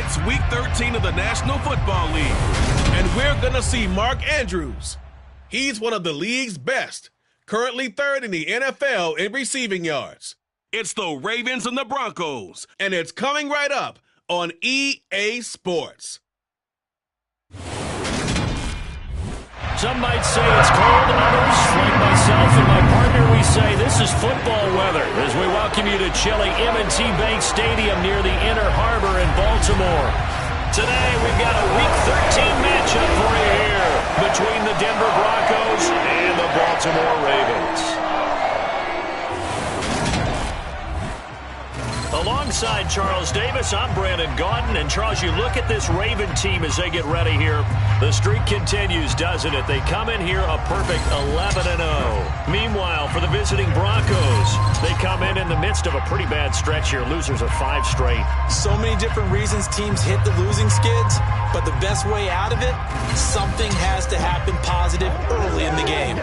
It's Week 13 of the National Football League, and we're going to see Mark Andrews. He's one of the league's best, currently third in the NFL in receiving yards. It's the Ravens and the Broncos, and it's coming right up on EA Sports. Some might say it's cold, others, like myself and my partner, we say this is football weather as we welcome you to chilly M&T Bank Stadium near the Inner Harbor in Baltimore. Today we've got a Week 13 matchup for you here between the Denver Broncos and the Baltimore Ravens. Alongside Charles Davis, I'm Brandon Gaudin. And Charles, you look at this Raven team as they get ready here. The streak continues, doesn't it? They come in here a perfect 11-0. Meanwhile, for the visiting Broncos, they come in the midst of a pretty bad stretch here. Losers of 5 straight. So many different reasons teams hit the losing skids, but the best way out of it, something has to happen positive early in the game.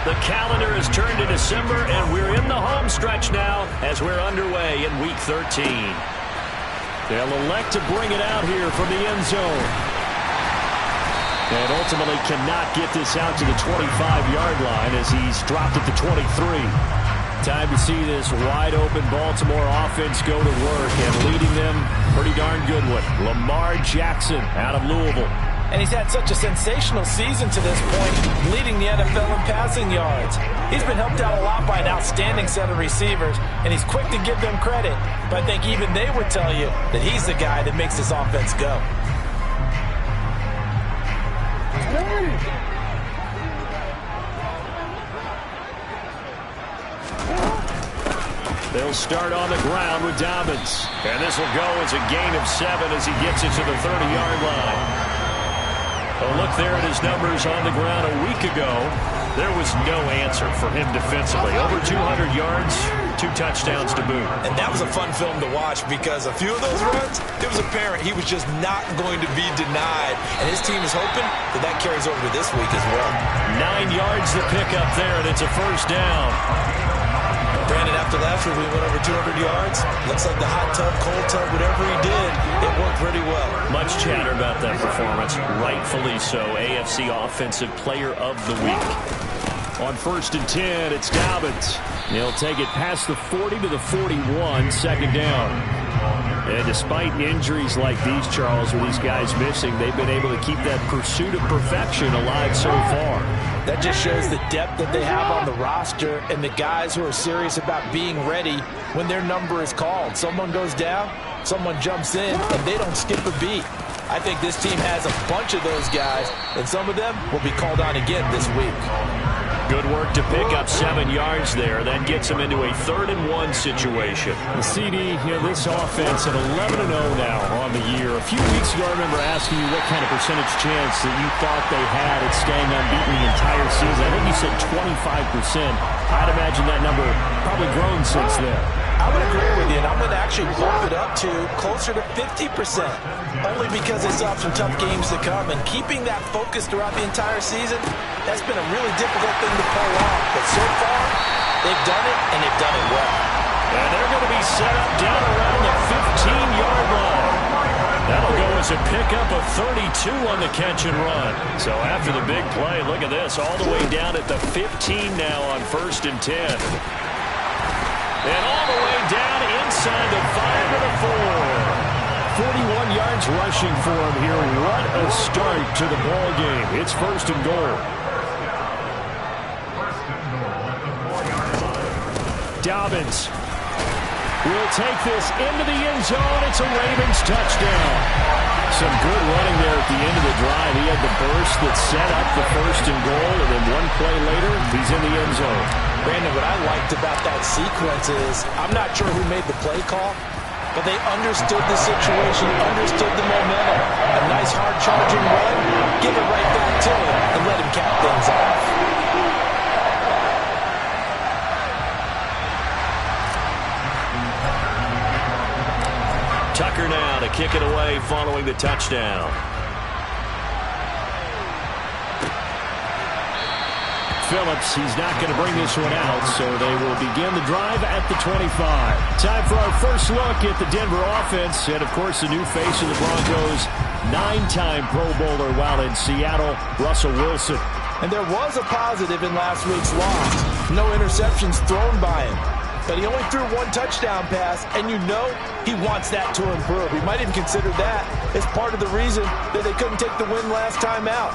The calendar has turned to December, and we're in the home stretch now as we're underway in Week 13. They'll elect to bring it out here from the end zone. And ultimately cannot get this out to the 25-yard line as he's dropped at the 23. Time to see this wide-open Baltimore offense go to work, and leading them pretty darn good one. Lamar Jackson out of Louisville. And he's had such a sensational season to this point, leading the NFL in passing yards. He's been helped out a lot by an outstanding set of receivers, and he's quick to give them credit. But I think even they would tell you that he's the guy that makes this offense go. They'll start on the ground with Dobbins. And this will go as a gain of 7 as he gets it to the 30-yard line. A look there at his numbers on the ground a week ago. There was no answer for him defensively. Over 200 yards, 2 touchdowns to boot. And that was a fun film to watch because a few of those runs, it was apparent he was just not going to be denied. And his team is hoping that that carries over to this week as well. 9 yards to pick up there, and it's a first down. Brandon, after last week, we went over 200 yards. Looks like the hot tub, cold tub, whatever he did, it worked pretty well. Much chatter about that performance. Rightfully so. AFC Offensive Player of the Week. On 1st and 10, it's Dobbins. He'll take it past the 40 to the 41, second down. And despite injuries like these, Charles, with these guys missing, they've been able to keep that pursuit of perfection alive so far. That just shows the depth that they have on the roster and the guys who are serious about being ready when their number is called. Someone goes down, someone jumps in, and they don't skip a beat. I think this team has a bunch of those guys, and some of them will be called on again this week. Good work to pick up 7 yards there. That gets him into a 3rd and 1 situation. The CD, this offense at 11-0 now on the year. A few weeks ago, I remember asking you what kind of percentage chance that you thought they had at staying unbeaten the entire season. I think you said 25%. I'd imagine that number probably grown since then. I would agree with you, and I'm going to actually bump it up to closer to 50%, only because they still have some tough games to come, and keeping that focus throughout the entire season, that's been a really difficult thing to pull off. But so far, they've done it, and they've done it well. And they're going to be set up down around the 15-yard line. That'll go as a pickup of 32 on the catch and run. So after the big play, look at this, all the way down at the 15 now on 1st and 10. And all the way down inside the 5 to the 4. 41 yards rushing for him here. What a start to the ball game. It's 1st and goal. Dobbins will take this into the end zone. It's a Ravens touchdown. Some good running there at the end of the drive. He had the burst that set up the 1st and goal, and then one play later, he's in the end zone. Brandon, what I liked about that sequence is I'm not sure who made the play call, but they understood the situation, understood the momentum. A nice hard charging run, give it right back to him, and let him cap things off. Tucker now to kick it away following the touchdown. Phillips, he's not going to bring this one out, so they will begin the drive at the 25. Time for our first look at the Denver offense, and of course the new face of the Broncos, 9-time Pro Bowler while in Seattle, Russell Wilson. And there was a positive in last week's loss. No interceptions thrown by him. But he only threw one touchdown pass, and you know he wants that to improve. He might even consider that as part of the reason that they couldn't take the win last time out.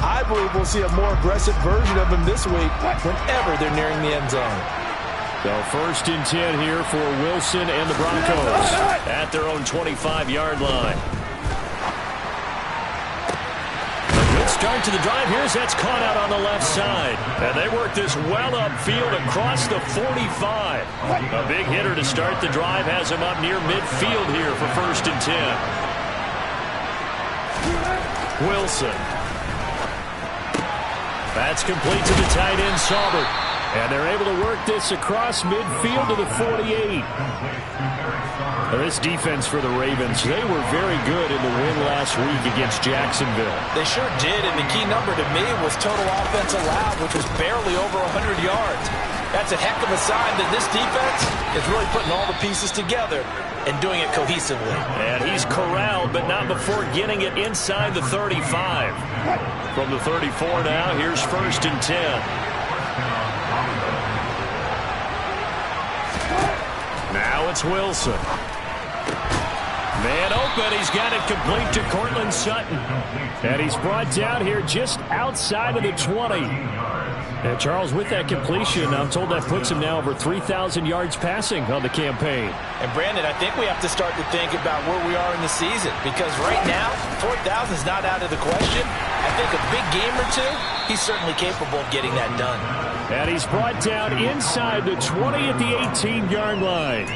I believe we'll see a more aggressive version of him this week whenever they're nearing the end zone. So 1st and 10 here for Wilson and the Broncos at their own 25-yard line. A good start to the drive. Here's that's caught out on the left side. And they work this well upfield across the 45. A big hitter to start the drive has him up near midfield here for 1st and 10. Wilson. That's complete to the tight end, Saubert. And they're able to work this across midfield to the 48. This defense for the Ravens, they were very good in the win last week against Jacksonville. They sure did, and the key number to me was total offense allowed, which was barely over 100 yards. That's a heck of a sign that this defense is really putting all the pieces together and doing it cohesively. And he's corralled, but not before getting it inside the 35. From the 34 now, here's 1st and 10. Now it's Wilson. Man open, he's got it complete to Cortland Sutton. And he's brought down here just outside of the 20. And Charles, with that completion, I'm told that puts him now over 3,000 yards passing on the campaign. And Brandon, I think we have to start to think about where we are in the season, because right now, 4,000 is not out of the question. I think a big game or two, he's certainly capable of getting that done. And he's brought down inside the 20 at the 18-yard line.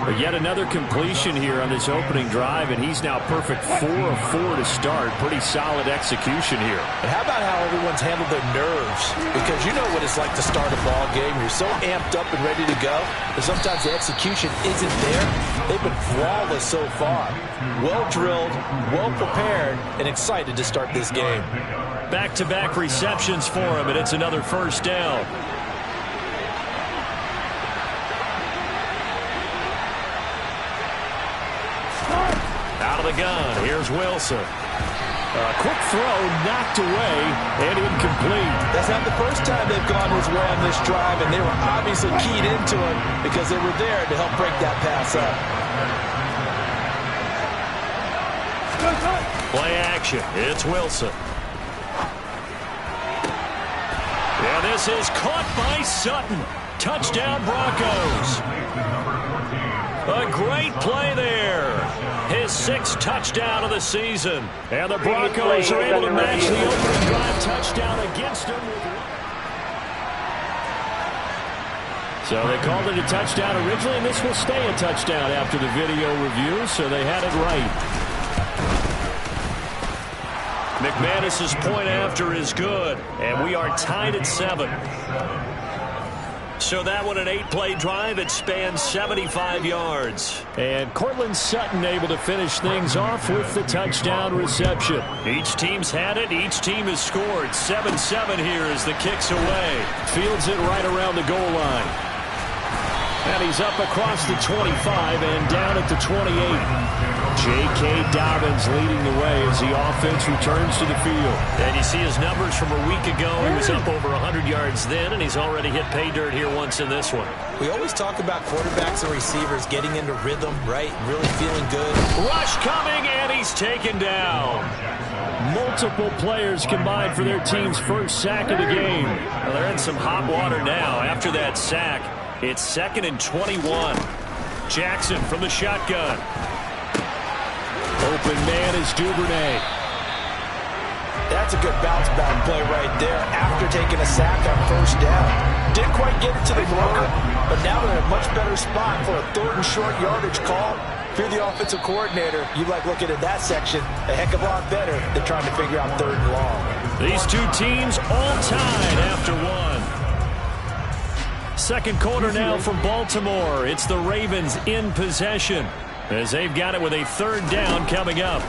But yet another completion here on this opening drive, and he's now perfect 4 of 4 to start. Pretty solid execution here. And how about how everyone's handled their nerves? Because you know what it's like to start a ball game. You're so amped up and ready to go, but sometimes the execution isn't there. They've been flawless so far. Well drilled, well prepared, and excited to start this game. Back-to-back receptions for him, and it's another 1st down. Out of the gun, here's Wilson. A quick throw knocked away and incomplete. That's not the first time they've gone his way on this drive, and they were obviously keyed into it because they were there to help break that pass up. Play action, it's Wilson. Yeah, this is caught by Sutton. Touchdown Broncos. A great play there. His 6th touchdown of the season. And the Broncos are able to match the opening drive touchdown against him. So they called it a touchdown originally, and this will stay a touchdown after the video review, so they had it right. McManus's point after is good, and we are tied at 7. So that one, an 8-play drive. It spans 75 yards. And Cortland Sutton able to finish things off with the touchdown reception. Each team's had it. Each team has scored. 7-7 here as the kick's away. Fields it right around the goal line. And he's up across the 25 and down at the 28. J.K. Dobbins leading the way as the offense returns to the field. And you see his numbers from a week ago. He was up over 100 yards then, and he's already hit pay dirt here once in this one. We always talk about quarterbacks and receivers getting into rhythm, right? Really feeling good. Rush coming, and he's taken down. Multiple players combined for their team's first sack of the game. Well, they're in some hot water now after that sack. It's 2nd and 21. Jackson from the shotgun. Open man is Duvernay. That's a good bounce back play right there after taking a sack on 1st down. Didn't quite get it to the blocker, but now they're in a much better spot for a 3rd and short yardage call. If you're the offensive coordinator, you like looking at that section a heck of a lot better than trying to figure out 3rd and long. These two teams all tied after 1. Second quarter now from Baltimore. It's the Ravens in possession. as they've got it with a third down coming up.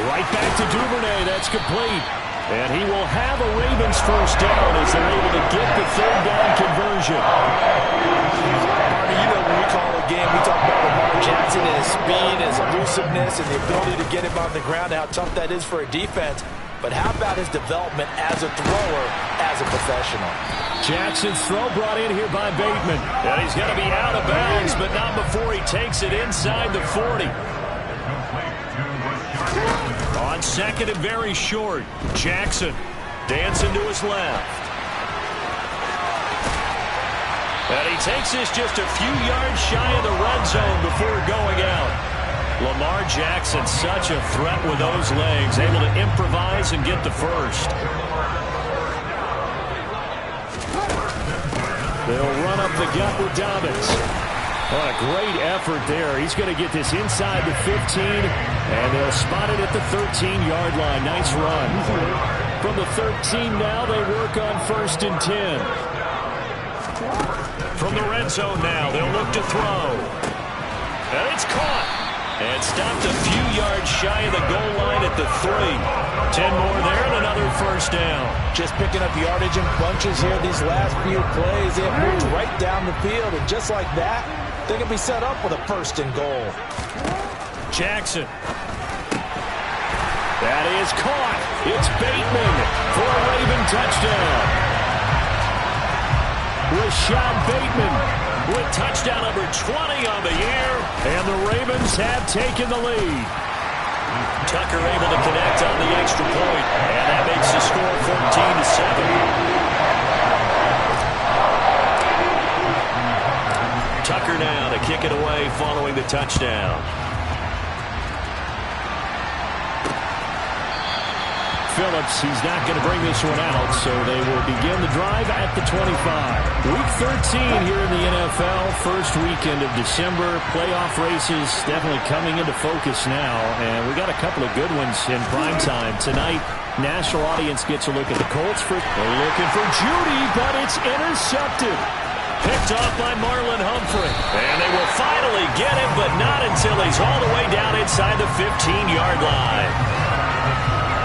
Right back to Duvernay. That's complete. And he will have a Ravens first down as they're able to get the third down conversion. You know, when we call a game, we talk about Lamar Jackson and his speed, his elusiveness, and the ability to get him on the ground, and how tough that is for a defense. But how about his development as a thrower, as a professional? Jackson's throw brought in here by Bateman. And he's going to be out of bounds, but not before he takes it inside the 40. On second and very short, Jackson dancing to his left. And he takes this just a few yards shy of the red zone before going out. Lamar Jackson, such a threat with those legs, able to improvise and get the first. They'll run up the gut with Dobbins. What a great effort there. He's going to get this inside the 15, and they'll spot it at the 13-yard line. Nice run. From the 13 now, they work on 1st and 10. From the red zone now, they'll look to throw. And it's caught. And stopped a few yards shy of the goal line at the 3. 10 more there and another first down. Just picking up yardage in bunches here these last few plays. They have moved right down the field, and just like that, they can be set up with a 1st and goal. Jackson. That is caught. It's Bateman for a Raven touchdown. Rashad Bateman with touchdown number 20 on the year, and the Ravens have taken the lead. Tucker able to connect on the extra point, and that makes the score 14-7. Tucker now to kick it away following the touchdown. Phillips, he's not going to bring this one out, so they will begin the drive at the 25. Week 13 here in the NFL, first weekend of December. Playoff races definitely coming into focus now, and we got a couple of good ones in prime time. Tonight, national audience gets a look at the Colts. They're looking for Judy, but it's intercepted. Picked off by Marlon Humphrey. And they will finally get him, but not until he's all the way down inside the 15-yard line.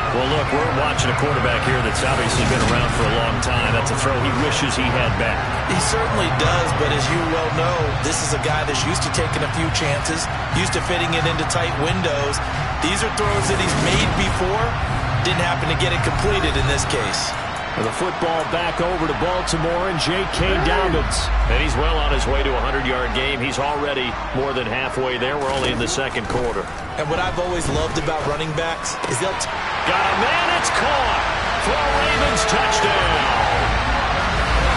Well, look, we're watching a quarterback here that's obviously been around for a long time. That's a throw he wishes he had back. He certainly does, but as you well know, this is a guy that's used to taking a few chances, used to fitting it into tight windows. These are throws that he's made before. Didn't happen to get it completed in this case. With the football back over to Baltimore and J.K. Dobbins. And he's well on his way to a 100-yard game. He's already more than halfway there. We're only in the second quarter. And what I've always loved about running backs is they'll... Got a man, it's caught for a Ravens touchdown.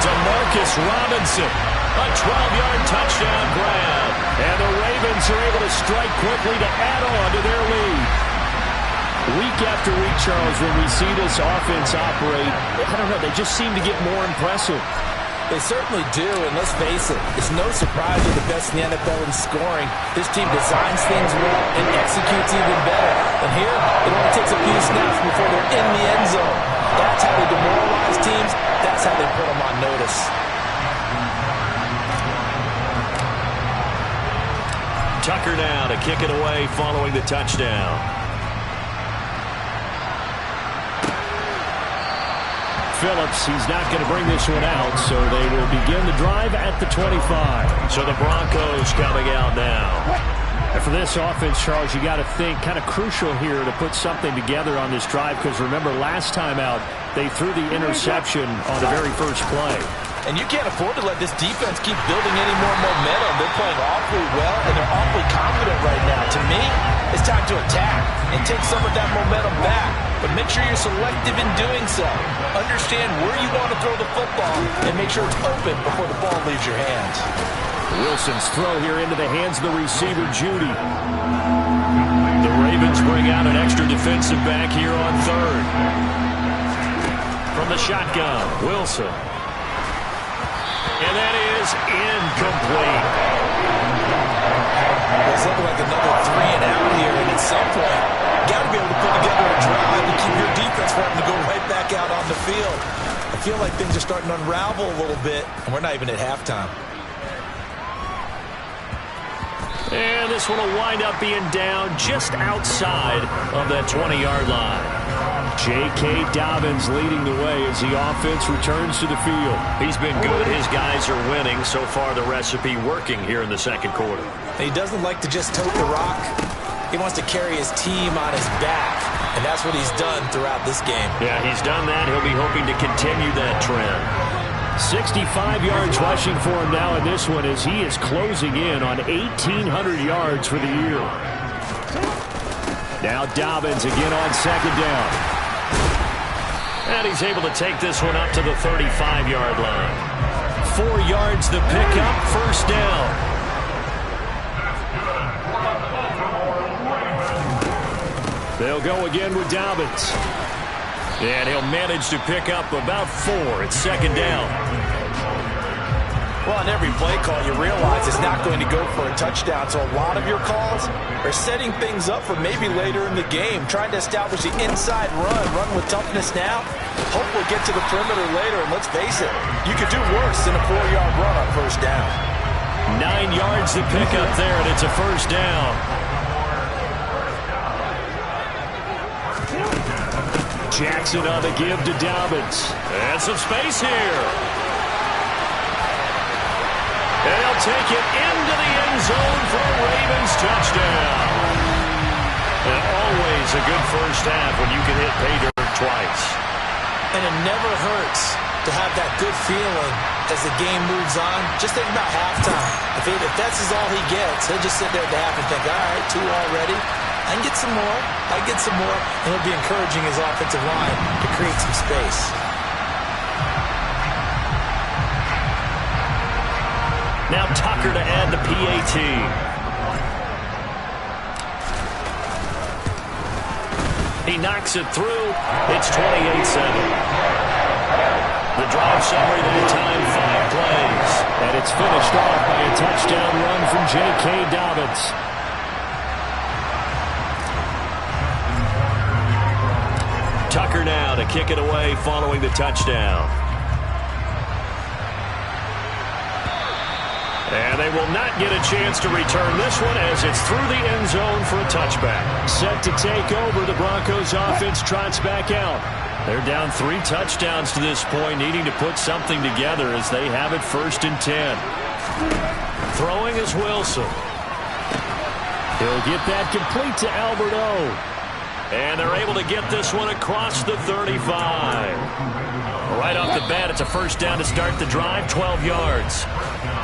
DeMarcus Robinson, a 12-yard touchdown grab. And the Ravens are able to strike quickly to add on to their lead. Week after week, Charles, when we see this offense operate, I don't know, they just seem to get more impressive. They certainly do, and let's face it, it's no surprise they're the best in the NFL in scoring. This team designs things well and executes even better. And here, it only takes a few snaps before they're in the end zone. That's how they demoralize teams. That's how they put them on notice. Tucker now to kick it away following the touchdown. Phillips, he's not going to bring this one out, so they will begin the drive at the 25. So the Broncos coming out now. And for this offense, Charles, you got to think kind of crucial here to put something together on this drive, because remember, last time out, they threw the interception on the very first play. And you can't afford to let this defense keep building any more momentum. They're playing awfully well, and they're awfully confident right now. To me, it's time to attack and take some of that momentum back. But make sure you're selective in doing so. Understand where you want to throw the football and make sure it's open before the ball leaves your hands. Wilson's throw here into the hands of the receiver, Judy. The Ravens bring out an extra defensive back here on third. From the shotgun, Wilson. And that is incomplete. It's looking like another 3 and out here, and at some point, you got to be able to put together a drive and keep your defense from having to go right back out on the field. I feel like things are starting to unravel a little bit, and we're not even at halftime. this one will wind up being down just outside of that 20-yard line. J.K. Dobbins leading the way as the offense returns to the field. He's been good. His guys are winning. So far, the recipe working here in the second quarter. He doesn't like to just tote the rock. He wants to carry his team on his back, and that's what he's done throughout this game. Yeah, he's done that. He'll be hoping to continue that trend. 65 yards rushing for him now in this one as he is closing in on 1,800 yards for the year. Now Dobbins again on second down. And he's able to take this one up to the 35-yard line. 4 yards the pickup, first down. They'll go again with Dobbins. And he'll manage to pick up about 4 at second down. Well, on every play call, you realize it's not going to go for a touchdown. So a lot of your calls are setting things up for maybe later in the game, trying to establish the inside run with toughness now. Hope we'll get to the perimeter later, and let's face it, you could do worse than a 4-yard run on first down. 9 yards to pick up there, and it's a first down. Jackson on the give to Dobbins. And some space here. And he'll take it into the end zone for a Ravens touchdown. And always a good first half when you can hit pay dirt twice. And it never hurts to have that good feeling as the game moves on. Just think about halftime. If that's all he gets, he'll just sit there at the half and think, all right, 2 already. I can get some more. I can get some more. And he'll be encouraging his offensive line to create some space. Now Tucker to add the PAT. He knocks it through. It's 28-7. The drive summary that time, 5 plays. And it's finished off by a touchdown run from J.K. Dobbins. Tucker now to kick it away following the touchdown. And they will not get a chance to return this one as it's through the end zone for a touchback. Set to take over, the Broncos offense trots back out. They're down 3 touchdowns to this point, needing to put something together as they have it first and 10. Throwing is Wilson. He'll get that complete to Albert O. And they're able to get this one across the 35. Right off the bat, it's a first down to start the drive, 12 yards.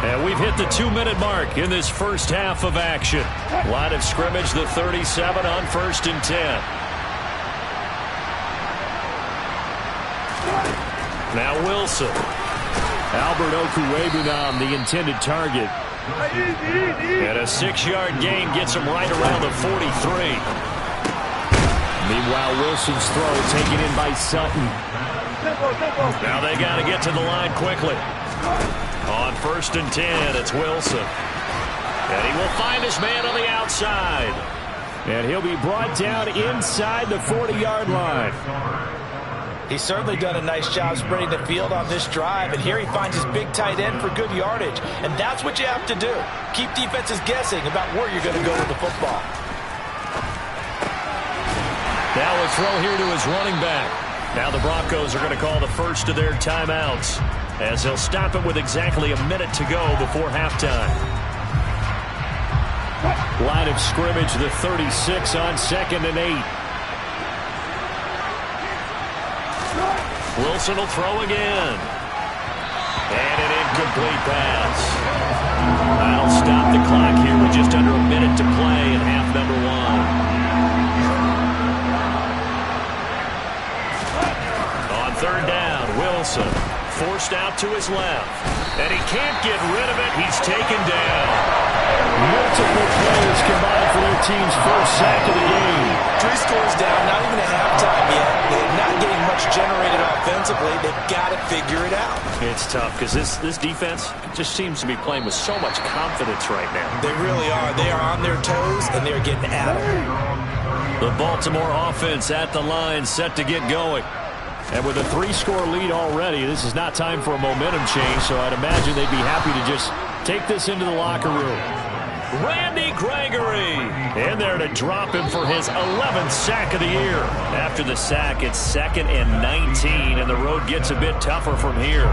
And we've hit the 2-minute mark in this first half of action. Line of scrimmage, the 37 on first and 10. Now Wilson. Albert Okwuegbunam, the intended target. And a 6-yard gain gets him right around the 43. Meanwhile, Wilson's throw taken in by Sutton. Now they got to get to the line quickly. On first and 10, it's Wilson. And he will find his man on the outside. And he'll be brought down inside the 40-yard line. He's certainly done a nice job spreading the field on this drive. And here he finds his big tight end for good yardage. And that's what you have to do. Keep defenses guessing about where you're going to go with the football. Now a throw here to his running back. Now the Broncos are going to call the first of their timeouts as they'll stop it with exactly a minute to go before halftime. Line of scrimmage, the 36 on second and 8. Wilson will throw again. And an incomplete pass. That'll stop the clock here with just under a minute to play in half number 1. Third down, Wilson forced out to his left. And he can't get rid of it. He's taken down. Multiple players combined for their team's first sack of the game. 3 scores down, not even at halftime yet. They're not getting much generated offensively. They've got to figure it out. It's tough because this defense just seems to be playing with so much confidence right now. They really are. They are on their toes, and they're getting at it. The Baltimore offense at the line, set to get going. And with a 3-score lead already, this is not time for a momentum change, so I'd imagine they'd be happy to just take this into the locker room. Randy Gregory. In there to drop him for his 11th sack of the year. After the sack, it's 2nd and 19, and the road gets a bit tougher from here.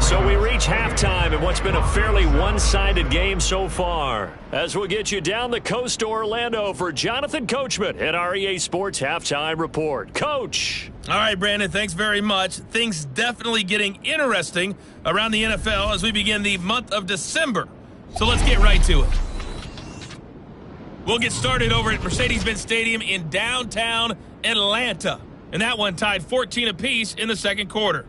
So we reach halftime in what's been a fairly one-sided game so far. As we'll get you down the coast to Orlando for Jonathan Coachman at our EA Sports Halftime Report. Coach. All right, Brandon, thanks very much. Things definitely getting interesting around the NFL as we begin the month of December. So let's get right to it. We'll get started over at Mercedes-Benz Stadium in downtown Atlanta. And that one tied 14 apiece in the second quarter.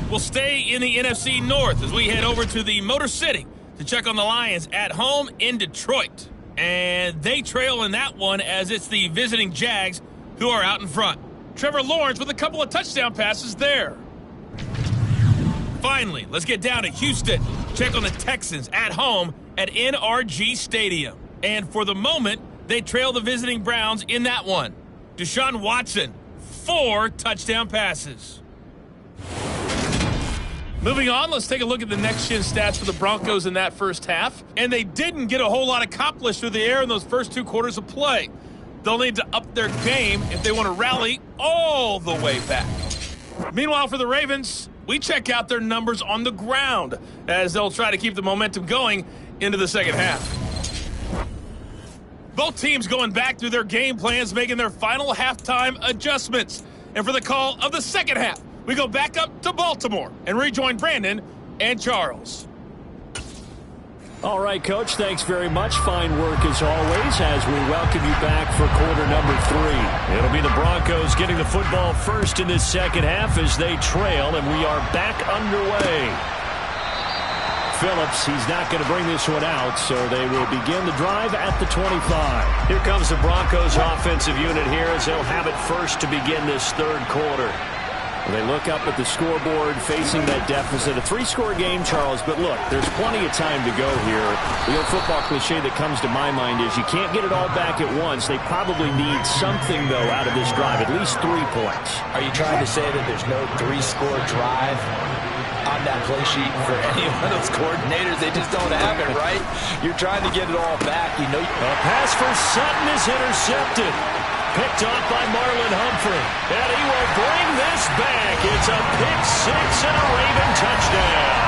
We'll stay in the NFC North as we head over to the Motor City to check on the Lions at home in Detroit. And they trail in that one as it's the visiting Jags who are out in front. Trevor Lawrence with a couple of touchdown passes there. Finally, let's get down to Houston. Check on the Texans at home at NRG Stadium. And for the moment, they trail the visiting Browns in that one. Deshaun Watson, 4 touchdown passes. Moving on, let's take a look at the next-gen stats for the Broncos in that first half. And they didn't get a whole lot accomplished through the air in those first 2 quarters of play. They'll need to up their game if they want to rally all the way back. Meanwhile, for the Ravens, we check out their numbers on the ground as they'll try to keep the momentum going into the second half. Both teams going back through their game plans, making their final halftime adjustments. And for the call of the second half, we go back up to Baltimore and rejoin Brandon and Charles. All right, Coach, thanks very much. Fine work as always as we welcome you back for quarter number 3. It'll be the Broncos getting the football first in this second half as they trail, and we are back underway. Phillips, he's not going to bring this one out, so they will begin the drive at the 25. Here comes the Broncos offensive unit here as they'll have it first to begin this third quarter. They look up at the scoreboard facing that deficit. A 3-score game, Charles, but look, there's plenty of time to go here. The old football cliche that comes to my mind is you can't get it all back at once. They probably need something, though, out of this drive, at least 3 points. Are you trying to say that there's no 3-score drive on that play sheet for any one of those coordinators? They just don't have it, right? You're trying to get it all back. You know. A pass for Sutton is intercepted. Picked off by Marlon Humphrey. And he will bring this back. It's a pick 6 and a Raven touchdown.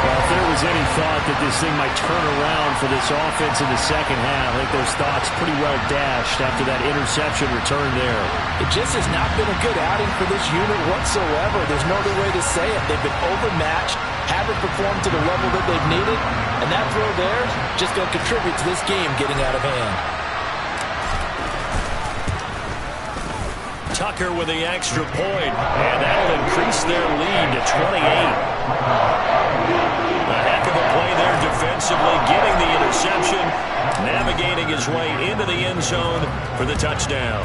Well, if there was any thought that this thing might turn around for this offense in the second half, I think those thoughts pretty well dashed after that interception return there. It just has not been a good outing for this unit whatsoever. There's no other way to say it. They've been overmatched, haven't performed to the level that they've needed, and that throw there just going to contribute to this game getting out of hand. Tucker with the extra point, and that'll increase their lead to 28. A heck of a play there defensively, getting the interception, navigating his way into the end zone for the touchdown.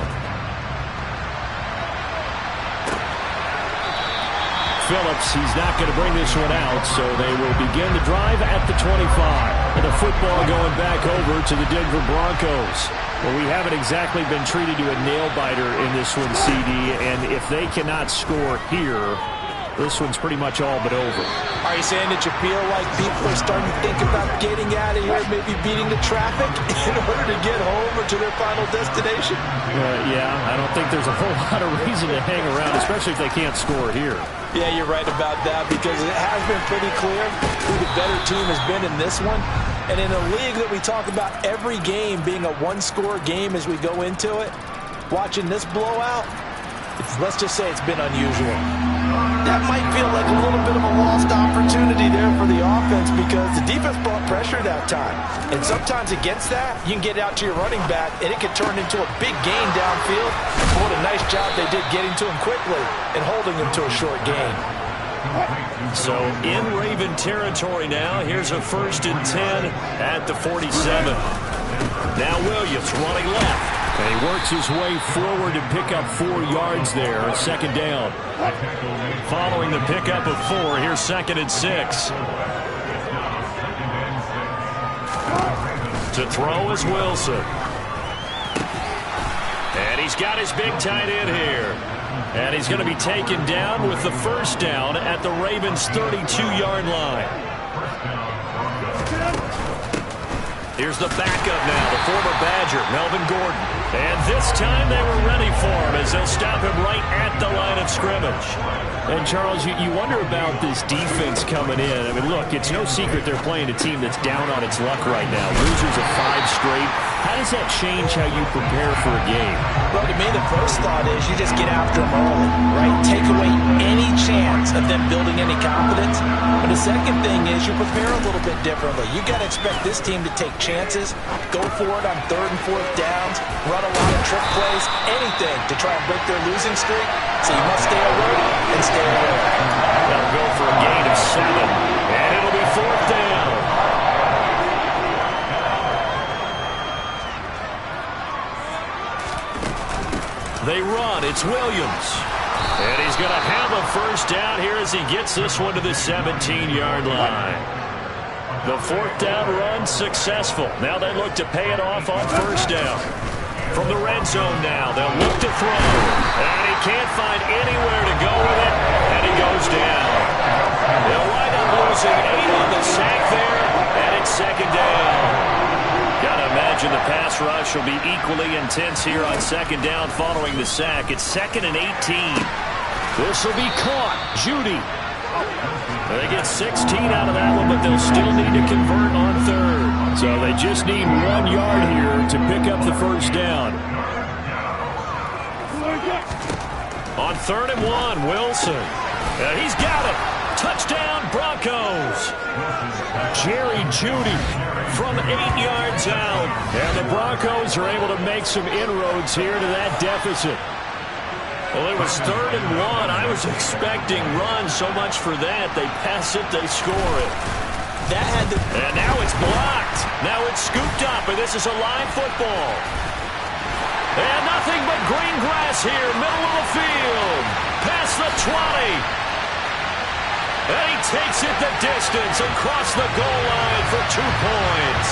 Phillips, he's not going to bring this one out, so they will begin the drive at the 25. And the football going back over to the Denver Broncos. Well, we haven't exactly been treated to a nail-biter in this one, CD, and if they cannot score here, this one's pretty much all but over. Are you saying that you feel like people are starting to think about getting out of here, maybe beating the traffic in order to get home or to their final destination? Yeah, I don't think there's a whole lot of reason to hang around, especially if they can't score here. Yeah, you're right about that because it has been pretty clear who the better team has been in this one. And in a league that we talk about every game being a 1-score game as we go into it, watching this blowout, let's just say it's been unusual. That might feel like a little bit of a lost opportunity there for the offense because the defense brought pressure that time. And sometimes against that, you can get out to your running back, and it can turn into a big gain downfield. What a nice job they did getting to him quickly and holding him to a short gain. So in Raven territory now, here's a 1st and 10 at the 47. Now Williams running left. And he works his way forward to pick up 4 yards there. 2nd down. Following the pickup of 4, here's 2nd and 6. To throw is Wilson. And he's got his big tight end here. And he's going to be taken down with the first down at the Ravens' 32-yard line. Here's the backup now, the former Badger, Melvin Gordon. And this time they were ready for him as they'll stop him right at the line of scrimmage. And, Charles, you wonder about this defense coming in. I mean, look, it's no secret they're playing a team that's down on its luck right now. Losers of 5 straight. How does that change how you prepare for a game? Well, to me, the first thought is you just get after them early, right? Take away any chance of them building any confidence. But the second thing is you prepare a little bit differently. You got to expect this team to take chances, go for it on 3rd and 4th downs, run a lot of trick plays, anything to try and break their losing streak. So you must stay alert and stay alert. They'll go for a gain of 7, and it'll be 4th down. They run. It's Williams. And he's going to have a first down here as he gets this one to the 17-yard line. The 4th down run successful. Now they look to pay it off on first down. From the red zone now, they'll look to throw. And he can't find anywhere to go with it, and he goes down. They'll wind up losing 8 on the sack there, and it's 2nd down. Got to imagine the pass rush will be equally intense here on 2nd down following the sack. It's 2nd and 18. This will be caught. Judy. They get 16 out of that one, but they'll still need to convert on 3rd. So they just need 1 yard here to pick up the first down. On 3rd and 1, Wilson. He's got it. Touchdown, Broncos. Jerry Judy from 8 yards out. And the Broncos are able to make some inroads here to that deficit. Well, it was 3rd and 1. I was expecting run so much for that. They pass it, they score it. And now it's blocked. Now it's scooped up, and this is a live football. And nothing but green grass here, middle of the field. Past the 20. And he takes it the distance across the goal line for 2 points.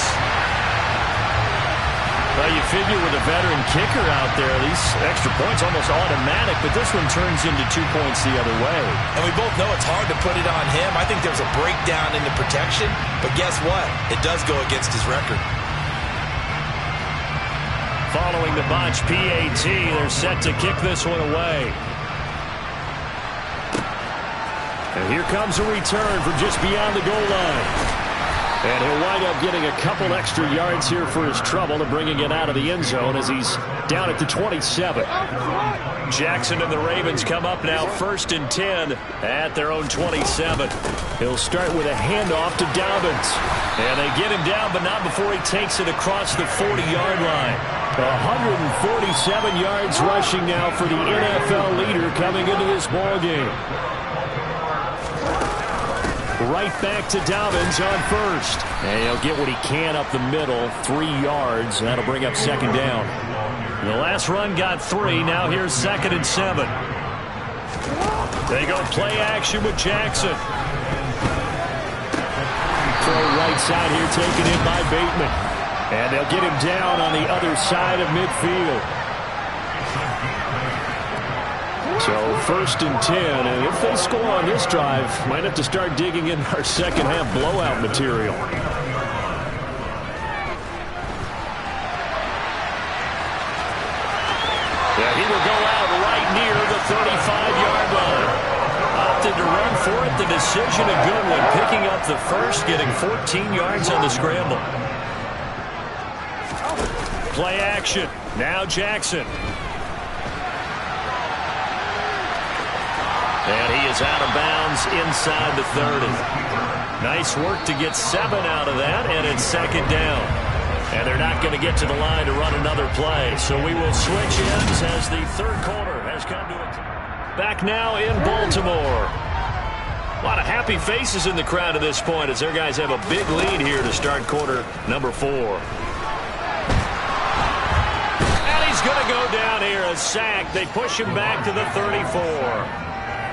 Well, you figure with a veteran kicker out there, these extra points almost automatic, but this one turns into 2 points the other way. And we both know it's hard to put it on him. I think there's a breakdown in the protection, but guess what? It does go against his record. Following the botch PAT, they're set to kick this one away. And here comes a return from just beyond the goal line. And he'll wind up getting a couple extra yards here for his trouble to bringing it out of the end zone as he's down at the 27. Jackson and the Ravens come up now 1st and 10 at their own 27. He'll start with a handoff to Dobbins. And they get him down, but not before he takes it across the 40-yard line. 147 yards rushing now for the NFL leader coming into this ballgame. Right back to Dobbins on 1st. And he'll get what he can up the middle, 3 yards. And that'll bring up 2nd down. The last run got 3. Now here's 2nd and 7. They go play action with Jackson. Throw right side here, taken in by Bateman. And they'll get him down on the other side of midfield. So 1st and 10, and if they score on this drive, might have to start digging in our second half blowout material. Yeah, he will go out right near the 35-yard line. Opted to run for it. The decision a good one, picking up the first, getting 14 yards on the scramble. Play action. Now Jackson. And he is out of bounds inside the 30. Nice work to get 7 out of that, and it's 2nd down. And they're not going to get to the line to run another play. So we will switch ends as the 3rd quarter has come to it. Back now in Baltimore. A lot of happy faces in the crowd at this point as their guys have a big lead here to start quarter number 4. And he's going to go down here, a sack. They push him back to the 34.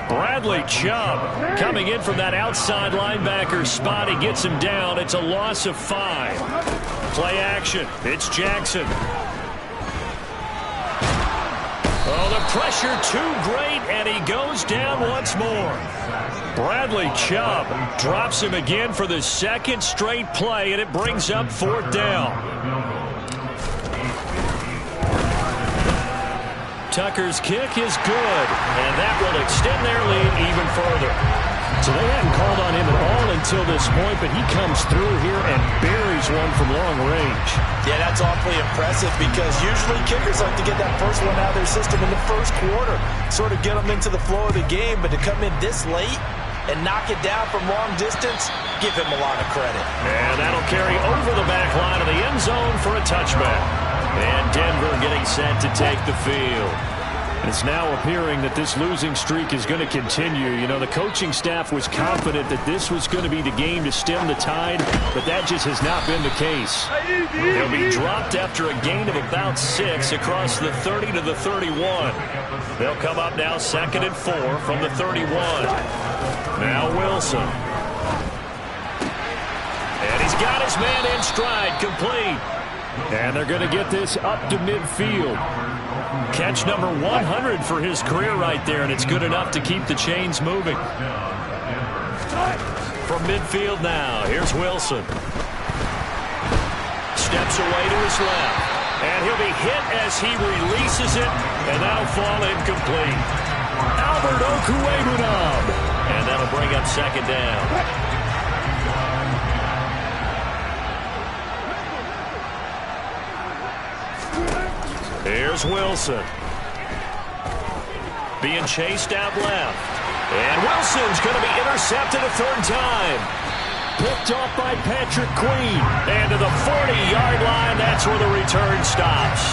Bradley Chubb coming in from that outside linebacker spot. He gets him down. It's a loss of 5. Play action. It's Jackson. Oh, the pressure too great, and he goes down once more. Bradley Chubb drops him again for the second straight play, and it brings up 4th down. Tucker's kick is good, and that will extend their lead even further. So they hadn't called on him at all until this point, but he comes through here and buries one from long range. Yeah, that's awfully impressive because usually kickers like to get that first one out of their system in the first quarter, sort of get them into the flow of the game, but to come in this late and knock it down from long distance, give him a lot of credit. And that'll carry over the back line of the end zone for a touchback. And Denver getting set to take the field. It's now appearing that this losing streak is going to continue. You know, the coaching staff was confident that this was going to be the game to stem the tide, but that just has not been the case. He'll be dropped after a gain of about 6 across the 30 to the 31. They'll come up now 2nd and 4 from the 31. Now Wilson. And he's got his man in stride, complete. And they're going to get this up to midfield. Catch number 100 for his career right there, and it's good enough to keep the chains moving. From midfield now, here's Wilson. Steps away to his left, and he'll be hit as he releases it, and that'll fall incomplete. Albert Okwuegbunam. And that'll bring up 2nd down. Here's Wilson. Being chased out left. And Wilson's going to be intercepted a 3rd time. Picked off by Patrick Queen. And to the 40-yard line, that's where the return stops.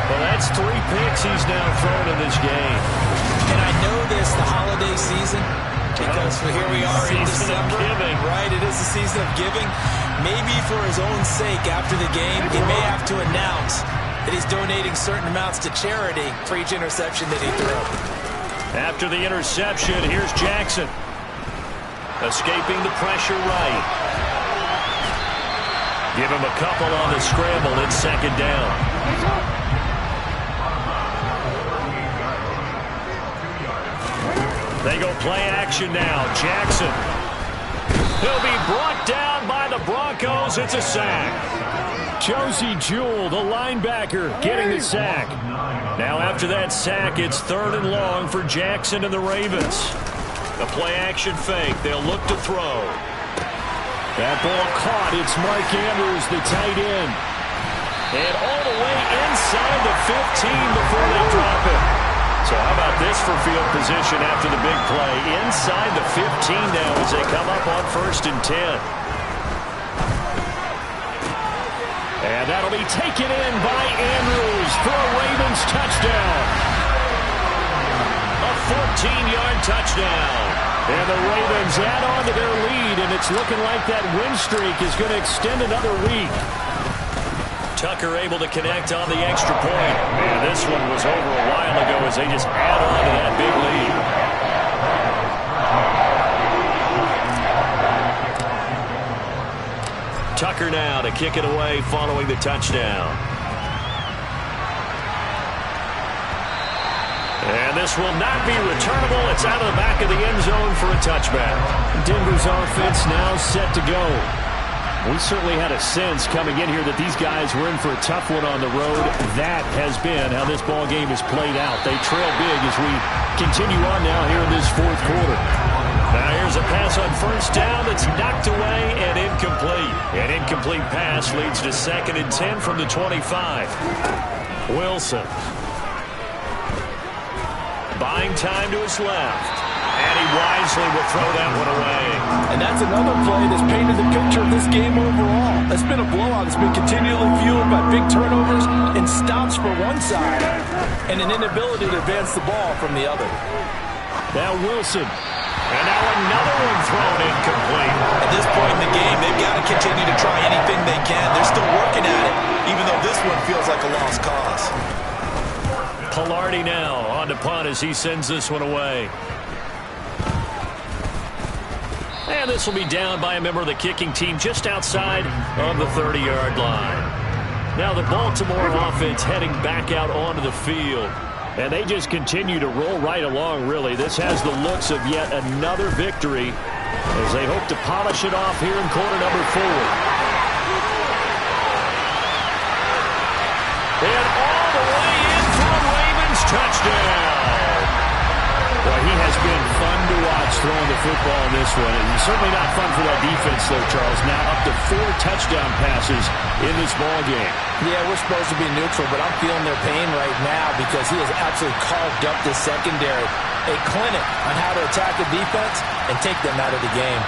Well, that's 3 picks he's now thrown in this game. And I know this, the holiday season, because here we are in December. Giving. Right, it is the season of giving. Maybe for his own sake after the game, he may have to announce that he's donating certain amounts to charity for each interception that he threw. After the interception, here's Jackson. Escaping the pressure right. Give him a couple on the scramble. It's 2nd down. They go play action now. Jackson. He'll be brought down by the Broncos. It's a sack. Josie Jewell, the linebacker, getting the sack. Now after that sack, it's 3rd and long for Jackson and the Ravens. The play action fake. They'll look to throw. That ball caught. It's Mark Andrews, the tight end. And all the way inside the 15 before they drop it. So how about this for field position after the big play? Inside the 15 now as they come up on 1st and 10. And that'll be taken in by Andrews for a Ravens touchdown. A 14-yard touchdown. And the Ravens add on to their lead, and it's looking like that win streak is going to extend another week. Tucker able to connect on the extra point. And this one was over a while ago as they just add on to that big lead. Tucker now to kick it away following the touchdown. And this will not be returnable. It's out of the back of the end zone for a touchback. Denver's offense now set to go. We certainly had a sense coming in here that these guys were in for a tough one on the road. That has been how this ball game has played out. They trail big as we continue on now here in this 4th quarter. Now here's a pass on 1st down that's knocked away and incomplete. An incomplete pass leads to 2nd and 10 from the 25. Wilson. Buying time to his left. And he wisely will throw that one away. And that's another play that's painted the picture of this game overall. That's been a blowout that's been continually fueled by big turnovers and stops for one side and an inability to advance the ball from the other. Now Wilson. And now another one thrown incomplete. At this point in the game, they've got to continue to try anything they can. They're still working at it, even though this one feels like a lost cause. Pilardi now on to punt as he sends this one away. And this will be down by a member of the kicking team just outside of the 30-yard line. Now the Baltimore offense heading back out onto the field. And they just continue to roll right along, really. This has the looks of yet another victory as they hope to polish it off here in quarter number 4. And all the way in for a Ravens touchdown. Boy, he has been fun to watch throwing the football in this one. And certainly not fun for that defense, though, Charles. Now up to 4 touchdown passes in this ball game. Yeah, we're supposed to be neutral, but I'm feeling their pain right now because he has absolutely carved up this secondary. A clinic on how to attack a defense and take them out of the game.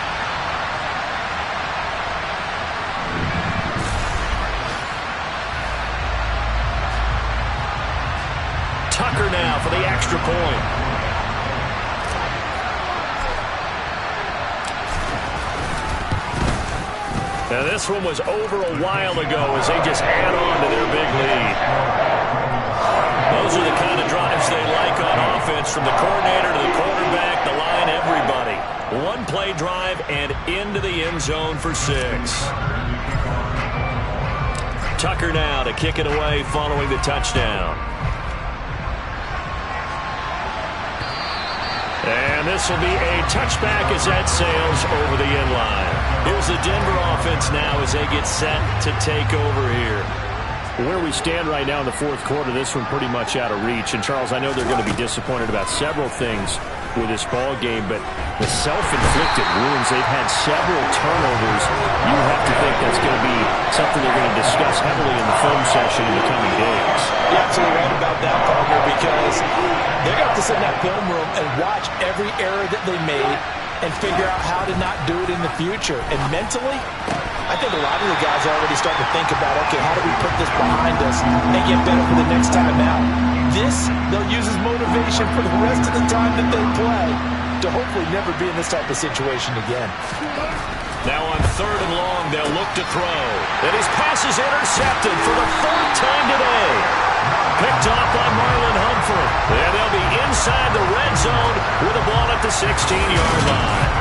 Tucker now for the extra point. Now this one was over a while ago as they just add on to their big lead. Those are the kind of drives they like on offense, from the coordinator to the quarterback, the line, everybody. One play drive and into the end zone for 6. Tucker now to kick it away following the touchdown. And this will be a touchback as that sails over the end line. Here's the Denver offense now as they get set to take over here. Where we stand right now in the fourth quarter, this one pretty much out of reach. And, Charles, I know they're going to be disappointed about several things with this ball game, but the self-inflicted wounds, they've had several turnovers. You have to think that's going to be something they're going to discuss heavily in the film session in the coming days. You're absolutely right about that, partner, because they're going to have to sit in that film room and watch every error that they made and figure out how to not do it in the future. And mentally, I think a lot of the guys are already starting to think about, okay, how do we put this behind us and get better for the next time out? This, they'll use as motivation for the rest of the time that they play to hopefully never be in this type of situation again. Now on 3rd and long, they'll look to throw. And his pass is intercepted for the 3rd time today. Picked off by Marlon Humphrey. And they'll be inside the red zone with a ball at the 16-yard line.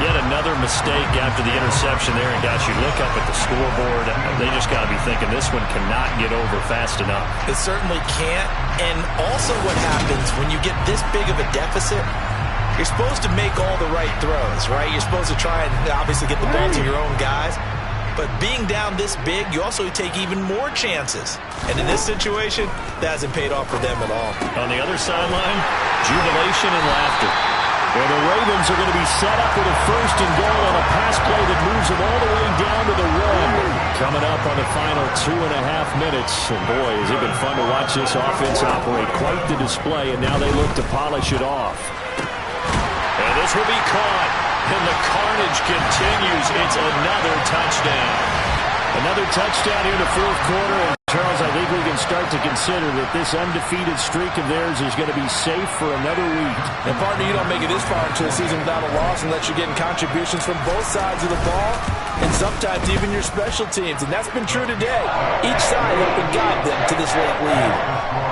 Yet another mistake after the interception there. And, guys, you look up at the scoreboard, they just got to be thinking this one cannot get over fast enough. It certainly can't. And also what happens when you get this big of a deficit, you're supposed to make all the right throws, right? You're supposed to try and obviously get the ball to your own guys. But being down this big, you also take even more chances. And in this situation, that hasn't paid off for them at all. On the other sideline, jubilation and laughter. And the Ravens are going to be set up with a 1st and goal on a pass play that moves them all the way down to the 1. Coming up on the final 2.5 minutes. And boy, has it been fun to watch this offense operate. Quite the display, and now they look to polish it off. And this will be caught. And the carnage continues. It's another touchdown. Another touchdown here in the fourth quarter. And Charles, I think we can start to consider that this undefeated streak of theirs is going to be safe for another week. And, partner, you don't make it this far into a season without a loss unless you're getting contributions from both sides of the ball and sometimes even your special teams. And that's been true today. Each side helping guide them to this late lead.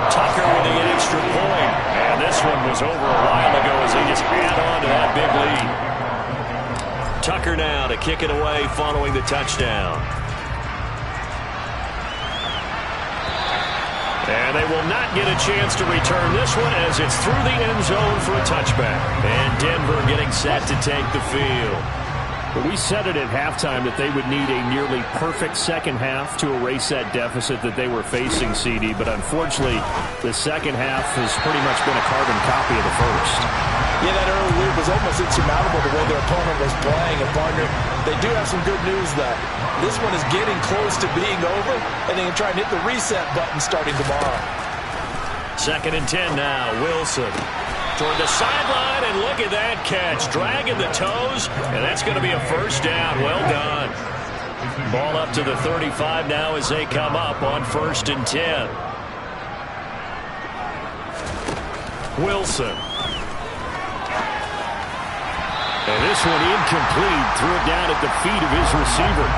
Tucker with the extra point. And this one was over a while ago as they just add on to that big lead. Tucker now to kick it away following the touchdown. And they will not get a chance to return this one as it's through the end zone for a touchback. And Denver getting set to take the field. But we said it at halftime that they would need a nearly perfect second half to erase that deficit that they were facing, CD. But unfortunately, the second half has pretty much been a carbon copy of the first. Yeah, that early lead was almost insurmountable the way their opponent was playing. And, partner, they do have some good news, though. This one is getting close to being over, and they can try and hit the reset button starting tomorrow. 2nd and 10 now. Wilson toward the sideline, and look at that catch. Dragging the toes, and that's going to be a 1st down. Well done. Ball up to the 35 now as they come up on 1st and 10. Wilson. And this one incomplete. Threw it down at the feet of his receiver.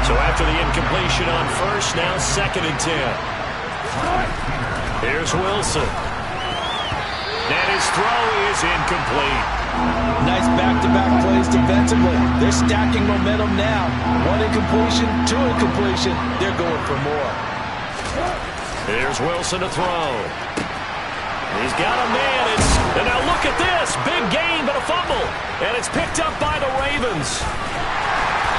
So after the incompletion on 1st, now 2nd and 10. Here's Wilson. And his throw is incomplete. Nice back-to-back plays place defensively. They're stacking momentum now. One incompletion, two incompletion. They're going for more. Here's Wilson to throw. He's got a man. And now look at this. Big gain, but a fumble. And it's picked up by the Ravens.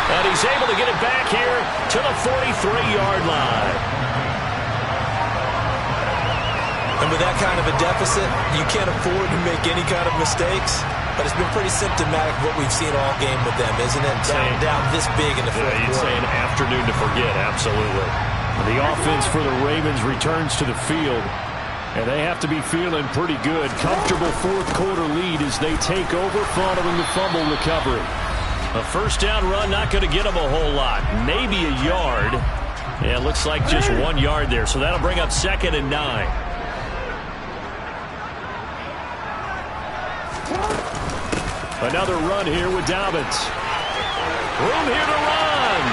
And he's able to get it back here to the 43-yard line. And with that kind of a deficit, you can't afford to make any kind of mistakes. But it's been pretty symptomatic of what we've seen all game with them, isn't it? Down this big in the fourth quarter. You'd say an afternoon to forget, absolutely. The offense for the Ravens returns to the field, and they have to be feeling pretty good. Comfortable fourth quarter lead as they take over following the fumble recovery. A first down run, not going to get them a whole lot. Maybe a yard. Yeah, it looks like just 1 yard there, so that'll bring up 2nd and 9. Another run here with Dobbins. Room here to run.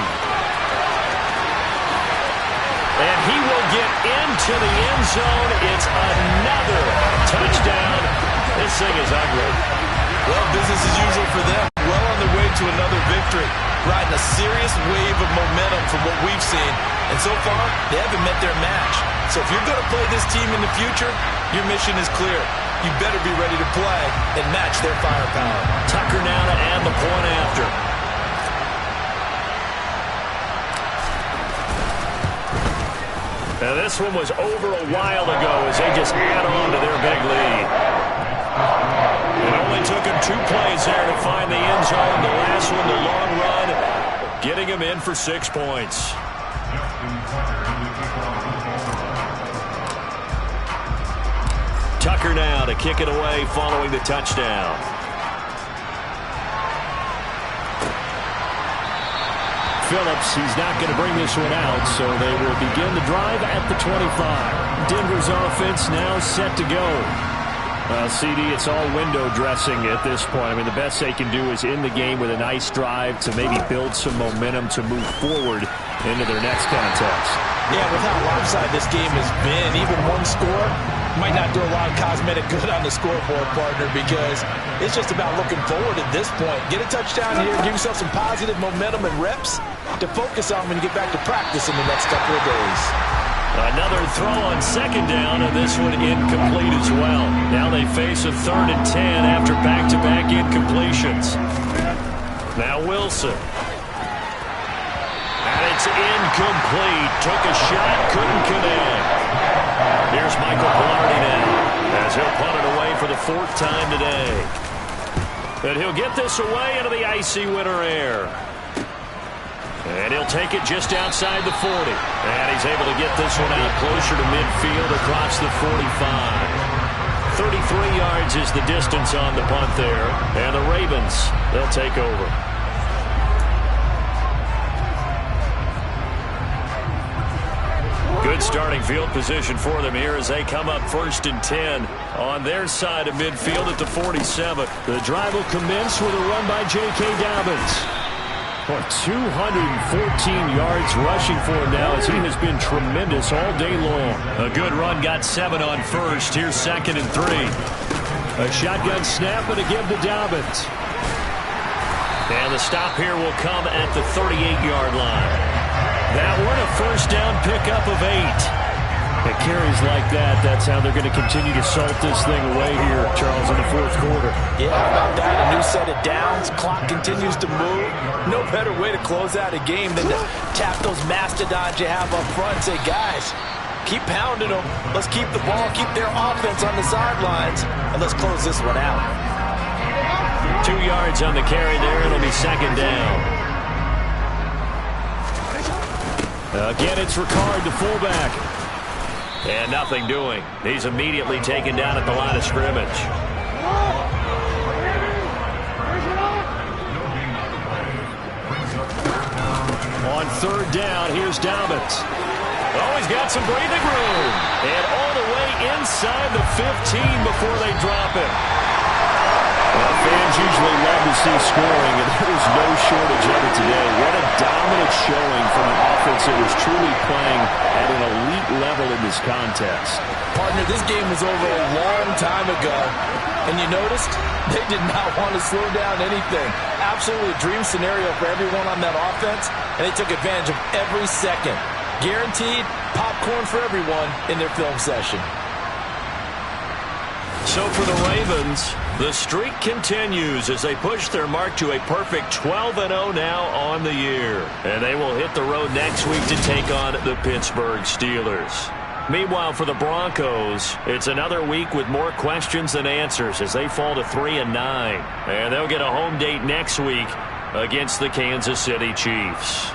And he will get into the end zone. It's another touchdown. This thing is ugly. Well, business as usual for them. Well on their way to another victory. Riding a serious wave of momentum from what we've seen. And so far, they haven't met their match. So if you're going to play this team in the future, your mission is clear. You better be ready to play and match their firepower. Tucker now to add the point after. Now this one was over a while ago as they just add on to their big lead. It only took him 2 plays there to find the end zone. The last one, the long run, getting him in for 6 points. Tucker now to kick it away following the touchdown. Phillips, he's not going to bring this one out, so they will begin the drive at the 25. Denver's offense now set to go. CD, it's all window dressing at this point. I mean, the best they can do is in the game with a nice drive to maybe build some momentum to move forward into their next contest. Yeah, with how lopsided this game has been, even one score might not do a lot of cosmetic good on the scoreboard, partner, because it's just about looking forward at this point. Get a touchdown here, give yourself some positive momentum and reps to focus on when you get back to practice in the next couple of days. Another throw on 2nd down, and this one incomplete as well. Now they face a 3rd and 10 after back-to-back incompletions. Now Wilson. And it's incomplete. Took a shot, couldn't connect. Here's Michael Pilardi now, as he'll punt it away for the 4th time today. And he'll get this away into the icy winter air. And he'll take it just outside the 40. And he's able to get this one out closer to midfield across the 45. 33 yards is the distance on the punt there. And the Ravens, they'll take over. Good starting field position for them here as they come up 1st and 10 on their side of midfield at the 47. The drive will commence with a run by J.K. Dobbins. For 214 yards rushing for him now as he has been tremendous all day long. A good run, got 7 on 1st. Here's 2nd and 3. A shotgun snap and a give to Dobbins. And the stop here will come at the 38-yard line. That one a first down pickup of 8. It carries like that. That's how they're going to continue to salt this thing away here, Charles, in the 4th quarter. Yeah, how about that? A new set of downs. Clock continues to move. No better way to close out a game than to tap those mastodons you have up front and say, guys, keep pounding them. Let's keep the ball, keep their offense on the sidelines, and let's close this one out. 2 yards on the carry there. It'll be 2nd down. Again, it's Ricard, the fullback. And nothing doing. He's immediately taken down at the line of scrimmage. On 3rd down, here's Dobbins. Oh, he's got some breathing room. And all the way inside the 15 before they drop him. Well, fans usually love to see scoring, and there was no shortage of it today. What a dominant showing from an offensive offense that was truly playing at an elite level in this contest. Partner, this game was over a long time ago, and you noticed they did not want to slow down anything. Absolutely a dream scenario for everyone on that offense, and they took advantage of every second. Guaranteed popcorn for everyone in their film session. So for the Ravens, the streak continues as they push their mark to a perfect 12-0 now on the year. And they will hit the road next week to take on the Pittsburgh Steelers. Meanwhile, for the Broncos, it's another week with more questions than answers as they fall to 3-9. And they'll get a home date next week against the Kansas City Chiefs.